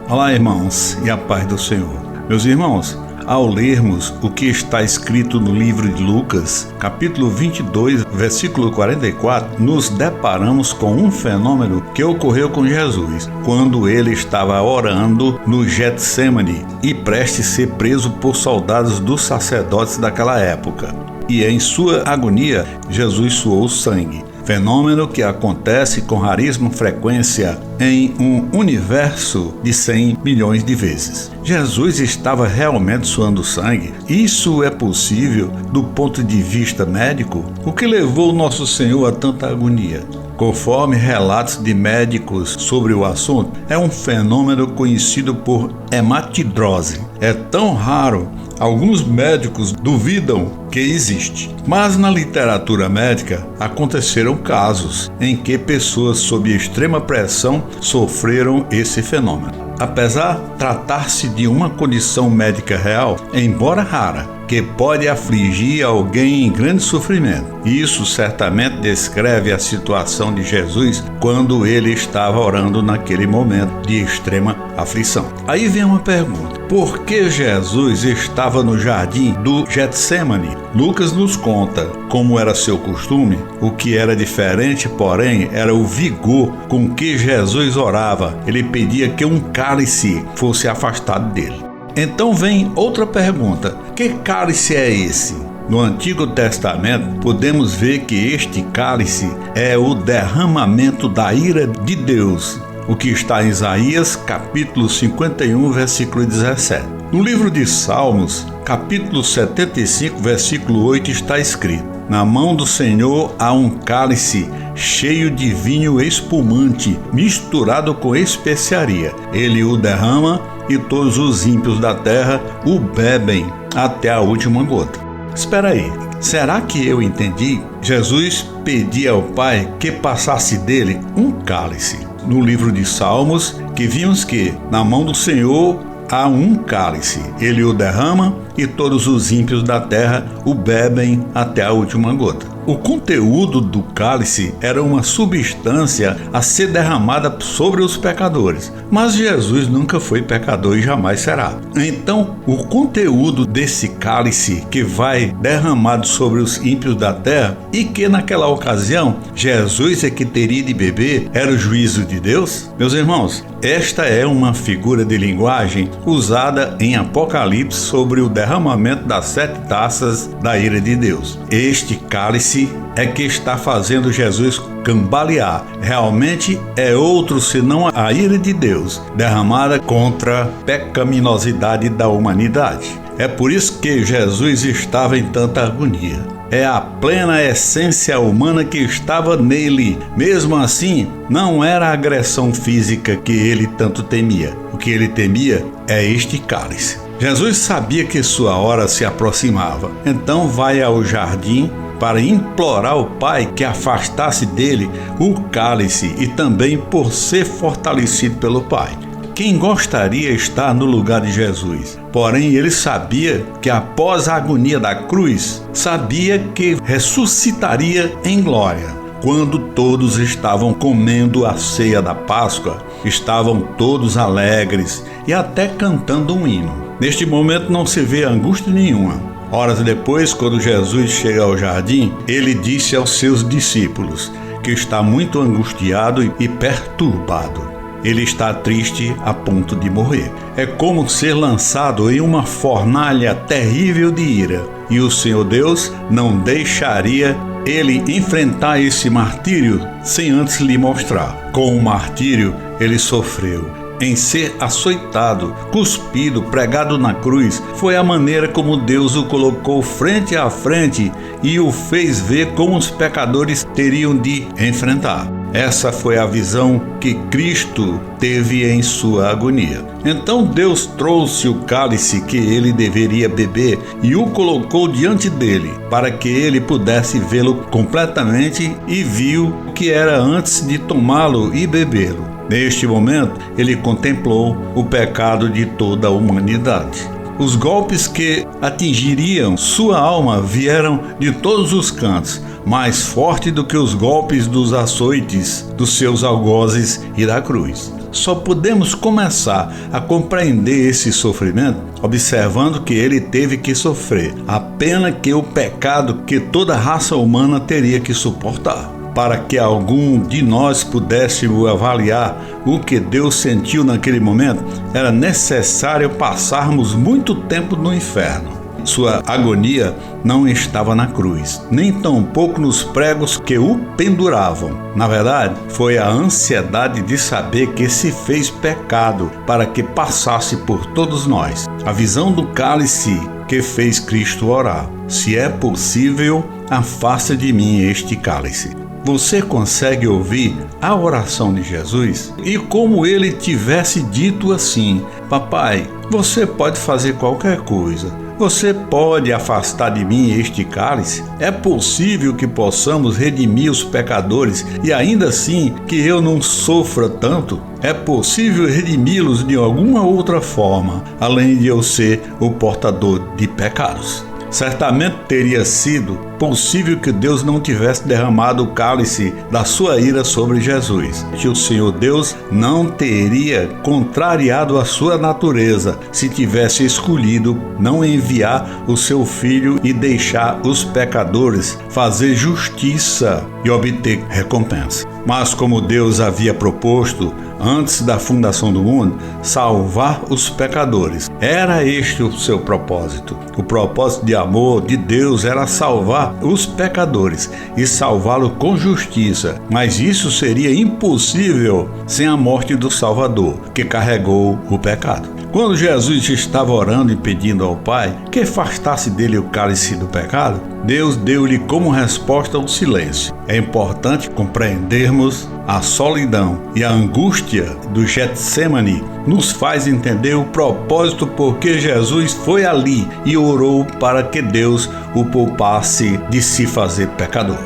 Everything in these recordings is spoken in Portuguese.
Olá, irmãos, e a paz do Senhor. Meus irmãos, ao lermos o que está escrito no livro de Lucas, capítulo 22, versículo 44, nos deparamos com um fenômeno que ocorreu com Jesus, quando ele estava orando no Getsêmani e prestes a ser preso por soldados dos sacerdotes daquela época. E em sua agonia, Jesus suou sangue. Fenômeno que acontece com raríssima frequência em um universo de 100 milhões de vezes. Jesus estava realmente suando sangue? Isso é possível do ponto de vista médico? O que levou nosso Senhor a tanta agonia? Conforme relatos de médicos sobre o assunto, é um fenômeno conhecido por hematidrose. É tão raro, alguns médicos duvidam que existe. Mas na literatura médica aconteceram casos em que pessoas sob extrema pressão sofreram esse fenômeno. Apesar de tratar-se de uma condição médica real, embora rara, que pode afligir alguém em grande sofrimento. Isso certamente descreve a situação de Jesus quando ele estava orando naquele momento de extrema aflição. Aí vem uma pergunta: por que Jesus estava no jardim do Getsêmani? Lucas nos conta como era seu costume. O que era diferente, porém, era o vigor com que Jesus orava. Ele pedia que um cálice fosse afastado dele. Então vem outra pergunta: que cálice é esse? No Antigo Testamento, podemos ver que este cálice é o derramamento da ira de Deus, o que está em Isaías, capítulo 51, versículo 17. No livro de Salmos, capítulo 75, versículo 8, está escrito: na mão do Senhor há um cálice cheio de vinho espumante, misturado com especiaria. Ele o derrama e todos os ímpios da terra o bebem até a última gota. Espera aí, será que eu entendi? Jesus pedia ao Pai que passasse dele um cálice. No livro de Salmos, que vimos que na mão do Senhor há um cálice. Ele o derrama e todos os ímpios da terra o bebem até a última gota. O conteúdo do cálice era uma substância a ser derramada sobre os pecadores, mas Jesus nunca foi pecador e jamais será. Então, o conteúdo desse cálice que vai derramado sobre os ímpios da terra e que naquela ocasião Jesus é que teria de beber, era o juízo de Deus? Meus irmãos, esta é uma figura de linguagem usada em Apocalipse sobre o derramamento das 7 taças da ira de Deus. Este cálice é que está fazendo Jesus cambalear. Realmente é outro senão a ira de Deus, derramada contra a pecaminosidade da humanidade. É por isso que Jesus estava em tanta agonia. É a plena essência humana que estava nele. Mesmo assim, não era a agressão física que ele tanto temia. O que ele temia é este cálice. Jesus sabia que sua hora se aproximava. Então vai ao jardim para implorar ao Pai que afastasse dele o cálice e também por ser fortalecido pelo Pai. Quem gostaria de estar no lugar de Jesus? Porém, ele sabia que após a agonia da cruz, sabia que ressuscitaria em glória. Quando todos estavam comendo a ceia da Páscoa, estavam todos alegres e até cantando um hino. Neste momento não se vê angústia nenhuma. Horas depois, quando Jesus chega ao jardim, ele disse aos seus discípulos que está muito angustiado e perturbado. Ele está triste a ponto de morrer. É como ser lançado em uma fornalha terrível de ira. E o Senhor Deus não deixaria ele enfrentar esse martírio sem antes lhe mostrar. Com o martírio, ele sofreu. Em ser açoitado, cuspido, pregado na cruz, foi a maneira como Deus o colocou frente a frente e o fez ver como os pecadores teriam de enfrentar. Essa foi a visão que Cristo teve em sua agonia. Então Deus trouxe o cálice que ele deveria beber e o colocou diante dele, para que ele pudesse vê-lo completamente, e viu que era antes de tomá-lo e bebê-lo. Neste momento, ele contemplou o pecado de toda a humanidade. Os golpes que atingiriam sua alma vieram de todos os cantos, mais forte do que os golpes dos açoites, dos seus algozes e da cruz. só podemos começar a compreender esse sofrimento observando que ele teve que sofrer a pena que o pecado que toda raça humana teria que suportar. Para que algum de nós pudéssemos avaliar o que Deus sentiu naquele momento, era necessário passarmos muito tempo no inferno. Sua agonia não estava na cruz, nem tampouco nos pregos que o penduravam. Na verdade, foi a ansiedade de saber que se fez pecado para que passasse por todos nós. A visão do cálice que fez Cristo orar: se é possível, afasta de mim este cálice. Você consegue ouvir a oração de Jesus? E como ele tivesse dito assim: papai, você pode fazer qualquer coisa. Você pode afastar de mim este cálice? É possível que possamos redimir os pecadores e ainda assim que eu não sofra tanto? É possível redimi-los de alguma outra forma, além de eu ser o portador de pecados? Certamente teria sido possível que Deus não tivesse derramado o cálice da sua ira sobre Jesus. Que o Senhor Deus não teria contrariado a sua natureza se tivesse escolhido não enviar o seu Filho e deixar os pecadores fazer justiça e obter recompensa. Mas como Deus havia proposto, antes da fundação do mundo, salvar os pecadores. Era este o seu propósito. O propósito de amor de Deus era salvar os pecadores e salvá-los com justiça. Mas isso seria impossível sem a morte do Salvador, que carregou o pecado. Quando Jesus estava orando e pedindo ao Pai que afastasse dele o cálice do pecado, Deus deu-lhe como resposta o silêncio. É importante compreendermos a solidão e a angústia do Getsemane. Nos faz entender o propósito por que Jesus foi ali e orou para que Deus o poupasse de se fazer pecador.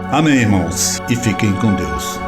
Amém, irmãos, e fiquem com Deus.